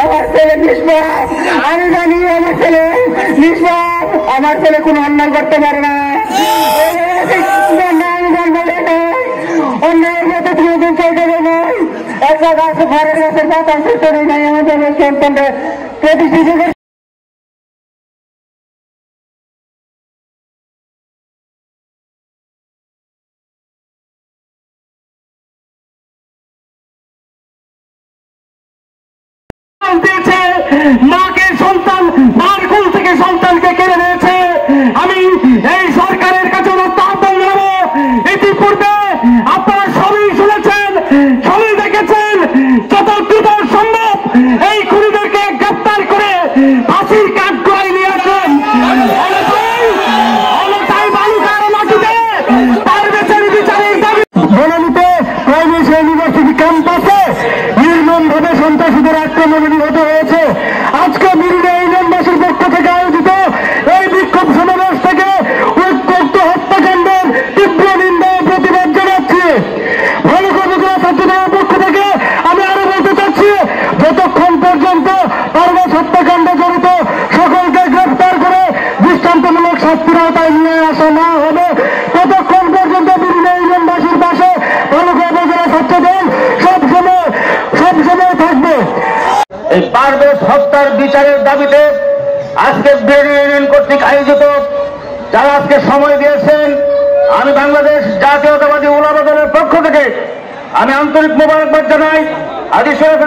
আমার ছেলে নিষ্পাপ, আমি জানি আমার ছেলে নিষ্পাপ, আমার ছেলে কোনো অন্যায় করতে পারে না। অন্যায়ের মধ্যে কোনোদিন চলতে দেবে একটা গাছ ঘরের গাছের পাতা সুস্থ নেই আমাদের সন্তানকে প্রতিষ্ঠিত দিয়েছে। মাকে সন্তান মার কোল থেকে সন্তানকে কেড়ে নিয়েছে। আমি এই সরকারের কাছে আহ্বান জানাবো, ইতিপূর্বে আপনারা সবই শুনেছেন, সবই দেখেছেন, যত দ্রুত সম্ভব এই খুনিদেরকে গ্রেপ্তার করে ফাঁসির কাঠগড়ায় নিয়ে আসেন। ইউনিভার্সিটি ক্যাম্পাসে নির্মমভাবে সন্ত্রাসীদের আক্রমণে নিহত হয়েছে। আজকে মিরুলিয়া ইউনিয়নবাসীর পক্ষ থেকে আয়োজিত এই বিক্ষোভ সমাবেশ থেকে উত্তপ্ত হত্যাকাণ্ডের তীব্র নিন্দা ও প্রতিবাদ জানাচ্ছি। ভালুকা ছাত্রদলের পক্ষ থেকে আমি আরো বলতে চাচ্ছি, যতক্ষণ পর্যন্ত পারভেজ হত্যাকাণ্ডে জড়িত সকলকে গ্রেফতার করে দৃষ্টান্তমূলক শাস্তির আওতায় নিয়ে আসা না হবে, ততক্ষণ পর্যন্ত মিরুলিয়া ইউনিয়নবাসীর পাশে ভালুকা উপজেলা ছাত্রদল সবসময় থাকবে। এই পারভেজ হত্যার বিচারের দাবিতে আজকে বিরোধী ইউনিয়ন কর্তৃক আয়োজিত যারা আজকে সময় দিয়েছেন, আমি বাংলাদেশ জাতীয়তাবাদী উলামা দলের পক্ষ থেকে আমি আন্তরিক মোবারকবাদ জানাই। আদি শরীফ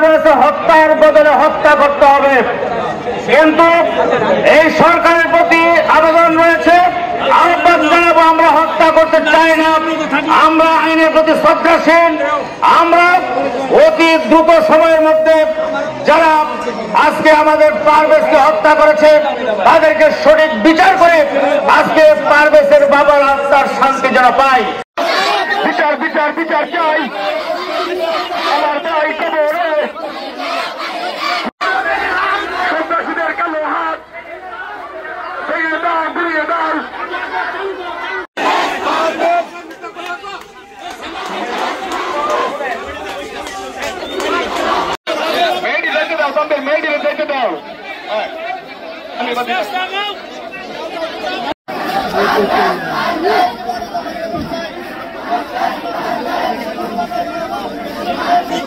হত্যার বদলে হত্যা করতে হবে, কিন্তু এই সরকারের প্রতি আবেদন রয়েছে, আহ্বান জানাবো, আমরা হত্যা করতে চাই না, আমরা আইনের প্রতি শ্রদ্ধাশীল। আমরা অতি দ্রুত সময়ের মধ্যে যারা আজকে আমাদের পারভেজকে হত্যা করেছে তাদেরকে সঠিক বিচার করে আজকে পারভেজের বাবার আত্মার শান্তি যেন পাই। বিচার বিচার বিচার চাই, আমার ভাই কবরে সন্ত্রাসীদের কালো হাত ভেঙে দাও, ঘুরিয়ে দাও। মেয়েটিকে দেখে দাও।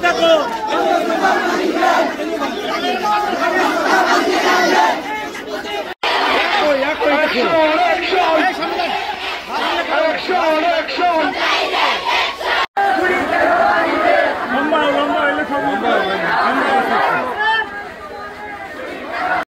দেখো